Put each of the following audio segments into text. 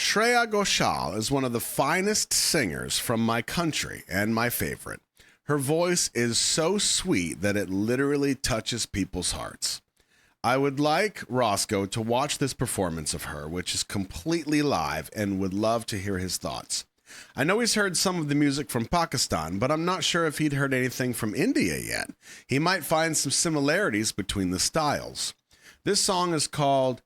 Shreya Ghoshal is one of the finest singers from my country and my favorite. Her voice is so sweet that it literally touches people's hearts. I would like Roscoe to watch this performance of her, which is completely live, and would love to hear his thoughts. I know he's heard some of the music from Pakistan, but I'm not sure if he'd heard anything from India yet. He might find some similarities between the styles. This song is called,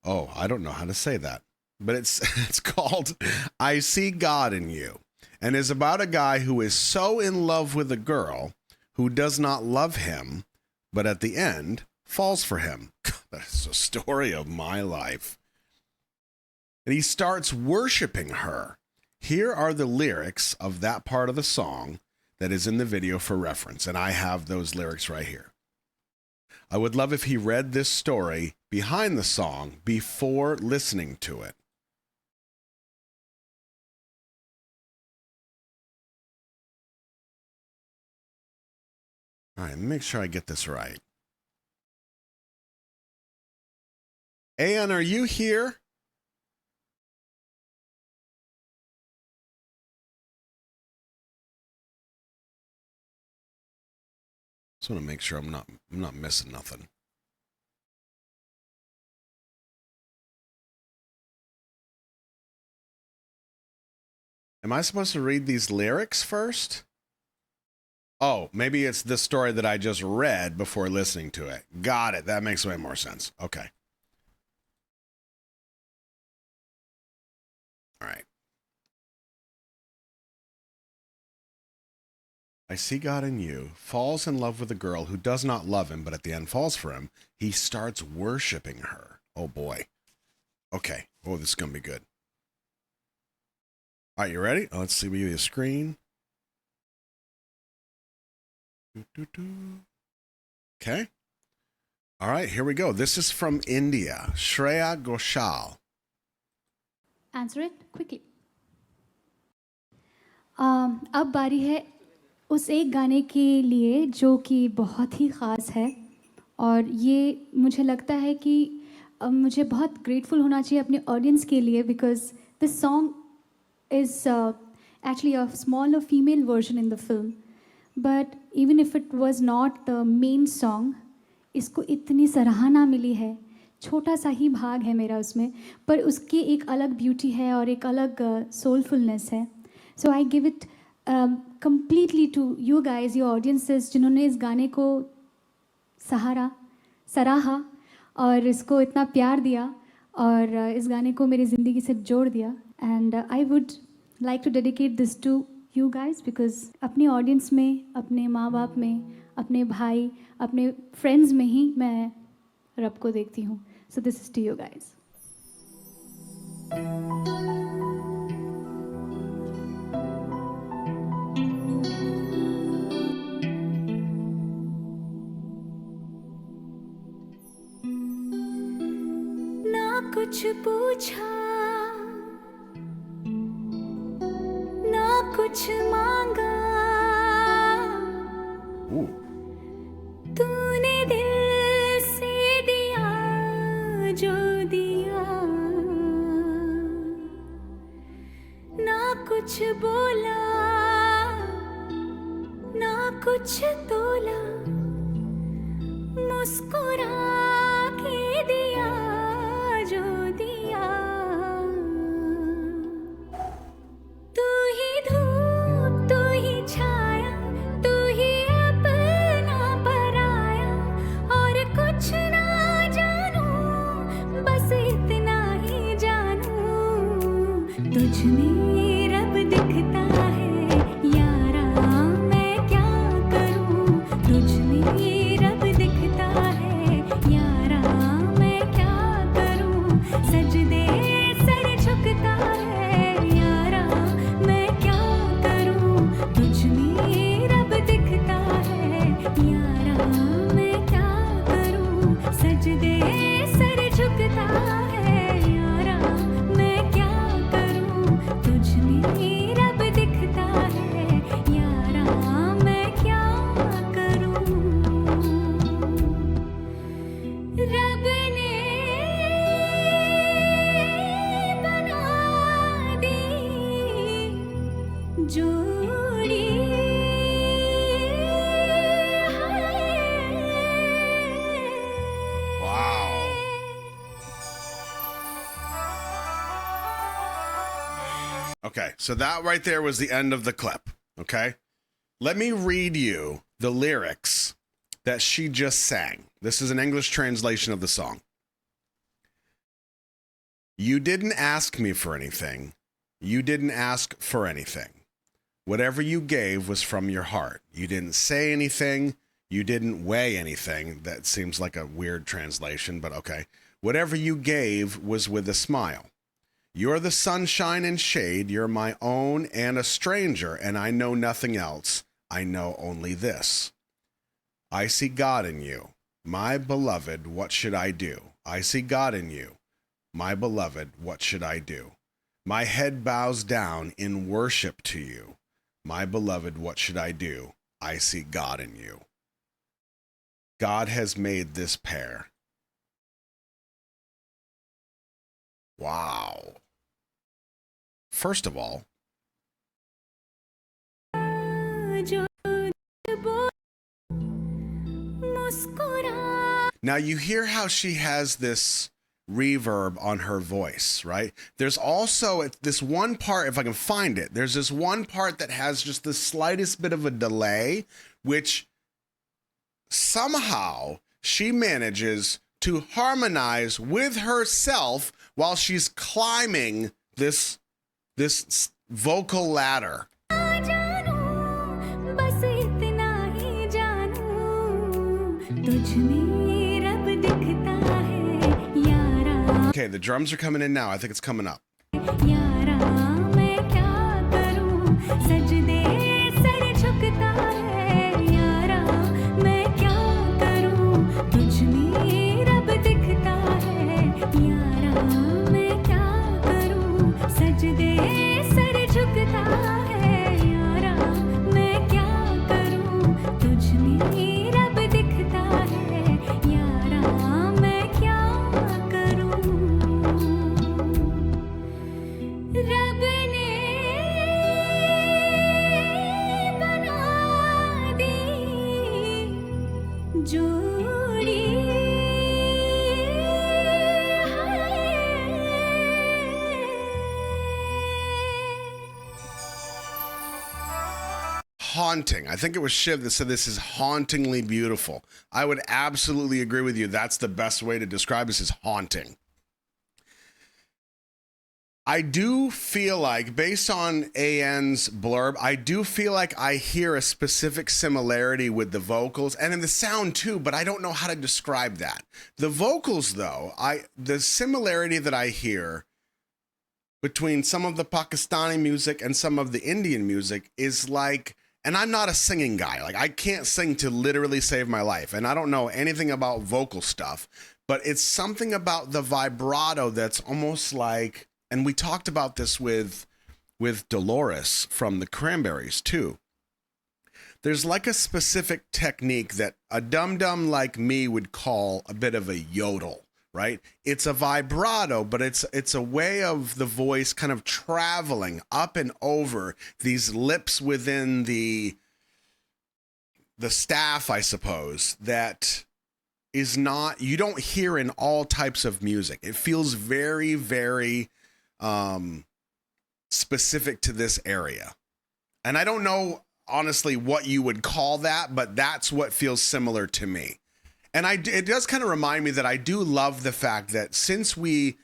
I don't know how to say that, but it's called I See God in You, and is about a guy who is so in love with a girl who does not love him, but at the end falls for him. That's the story of my life. And he starts worshiping her. Here are the lyrics of that part of the song that is in the video for reference, and I have those lyrics right here. I would love if he read this story behind the song before listening to it. All right, make sure I get this right. Ayan, are you here? Just want to make sure I'm not missing nothing. Am I supposed to read these lyrics first? Oh, maybe it's the story that I just read before listening to it. Got it. That makes way more sense. Okay. All right. I see God in you, falls in love with a girl who does not love him, but at the end falls for him. He starts worshiping her. Oh, boy. Okay. Oh, this is going to be good. All right, you ready? Let's see the screen. Okay. All right, here we go. This is from India. Shreya Ghoshal. Answer it quickly. अब बारी है उस एक गाने के लिए जो कि बहुत ही ख़ास है, और ये मुझे लगता है कि मुझे बहुत ग्रेटफुल होना चाहिए अपने ऑडियंस के लिए, because this song is actually a smaller female version in the film. But even if it was not the main song, इसको इतनी सराहना मिली है. छोटा सा ही भाग है मेरा उसमें, पर उसकी एक अलग ब्यूटी है और एक अलग सोलफुलनेस है. So I give it completely to you guys, your audiences, जिन्होंने इस गाने को सराहा और इसको इतना प्यार दिया और इस गाने को मेरी ज़िंदगी से जोड़ दिया. And I would like to dedicate this to you guys because अपनी ऑडियंस में, अपने माँ बाप में, अपने भाई, अपने फ्रेंड्स में ही मैं रब को देखती हूँ. So this is to you guys. ना कुछ पूछा, कुछ मांगा, तूने दिल से दिया जो दिया, ना कुछ बोला, ना कुछ तोला, मुस्कुरा के दिया जो दिया. तुझमें रब दिखता है यारा, मैं क्या करूं. तुझमें रब दिखता है यारा, मैं क्या करूं. सजदे सर झुकता है यारा, मैं क्या करूं. तुझमें रब दिखता है यारा, मैं क्या करूं. सजदे सर झुकता है यारा, मैं क्या करूं. तुझमें Okay, so that right there was the end of the clip. Okay, let me read you the lyrics that she just sang. This is an English translation of the song. You didn't ask me for anything. You didn't ask for anything. Whatever you gave was from your heart. You didn't say anything. You didn't weigh anything. That seems like a weird translation, but okay. Whatever you gave was with a smile. You're the sunshine and shade. You're my own and a stranger, and I know nothing else. I know only this. I see God in you. My beloved, what should I do? I see God in you. My beloved, what should I do? My head bows down in worship to you. My beloved, what should I do? I see God in you. God has made this pair. Wow. First of all, now you hear how she has this reverb on her voice, right? There's also this one part, if I can find it, there's this one part that has just the slightest bit of a delay, which somehow she manages to harmonize with herself while she's climbing this vocal ladder. Okay, the drums are coming in now. I think it's coming up. Haunting. I think it was Shiv that said this is hauntingly beautiful. I would absolutely agree with you. That's the best way to describe this, is haunting. I do feel like, based on AN's blurb, I do feel like I hear a specific similarity with the vocals and in the sound too, but I don't know how to describe that. The vocals though, the similarity that I hear between some of the Pakistani music and some of the Indian music is like, and I'm not a singing guy. Like, I can't sing to literally save my life. And I don't know anything about vocal stuff, but it's something about the vibrato that's almost like, and we talked about this with Dolores from the Cranberries too. There's like a specific technique that a dum-dum like me would call a bit of a yodel, right? It's a vibrato, but it's a way of the voice kind of traveling up and over these lips within the staff, I suppose, that is not, you don't hear in all types of music. It feels very, very specific to this area. And I don't know, honestly, what you would call that, but that's what feels similar to me. And it does kind of remind me that I do love the fact that since we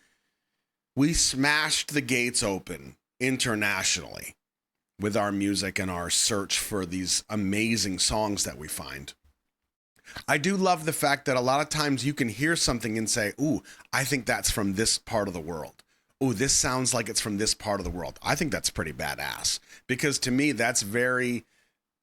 smashed the gates open internationally with our music and our search for these amazing songs that we find, I do love the fact that a lot of times you can hear something and say, ooh, I think that's from this part of the world. Ooh, this sounds like it's from this part of the world. I think that's pretty badass, because to me, that's very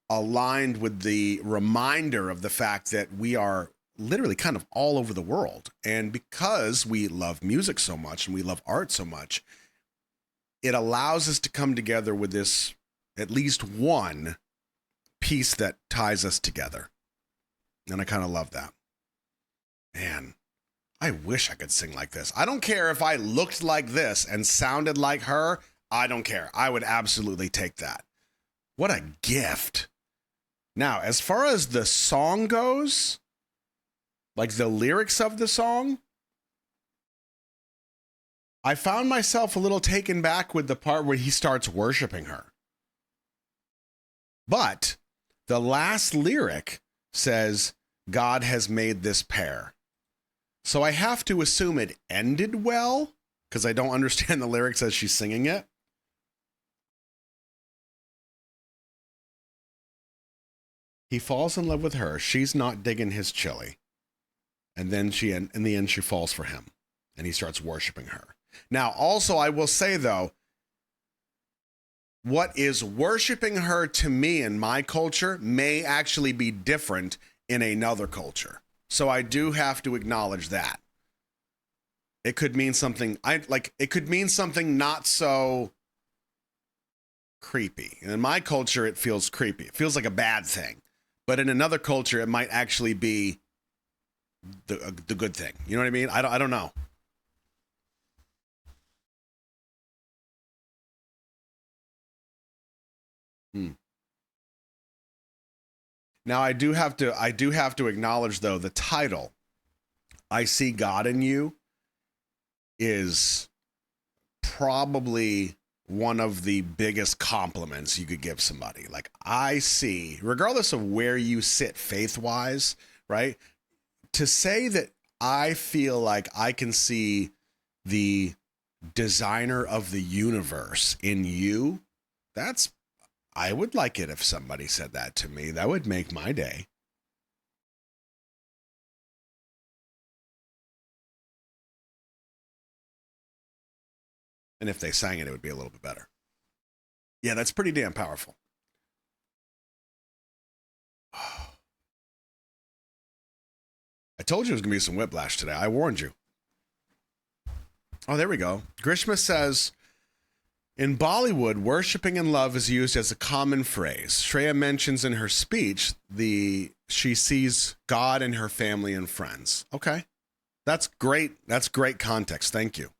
aligned with the reminder of the fact that we are literally kind of all over the world. And because we love music so much and we love art so much, it allows us to come together with this, at least one piece that ties us together. And I kind of love that. Man, I wish I could sing like this. I don't care if I looked like this and sounded like her. I don't care. I would absolutely take that. What a gift. Now, as far as the song goes, like the lyrics of the song, I found myself a little taken back with the part where he starts worshiping her. But the last lyric says, God has made this pair. So I have to assume it ended well, because I don't understand the lyrics as she's singing it. He falls in love with her. She's not digging his chili. And then in the end, she falls for him. And he starts worshiping her. Now, also, I will say, though, what is worshiping her to me in my culture may actually be different in another culture. So I do have to acknowledge that. It could mean something, it could mean something not so creepy. In my culture, it feels creepy. It feels like a bad thing. But in another culture, it might actually be the good thing. You know what I mean? I don't know. Now I do have to acknowledge, though, the title, I See God in You, is probably one of the biggest compliments you could give somebody. Like, I see, regardless of where you sit faith-wise, right? To say that I feel like I can see the designer of the universe in you, I would like it if somebody said that to me. That would make my day. And if they sang it, it would be a little bit better. Yeah, that's pretty damn powerful. I told you there was going to be some whiplash today. I warned you. Oh, there we go. Grishma says, in Bollywood, worshipping in love is used as a common phrase. Shreya mentions in her speech she sees God in her family and friends. Okay. That's great. That's great context. Thank you.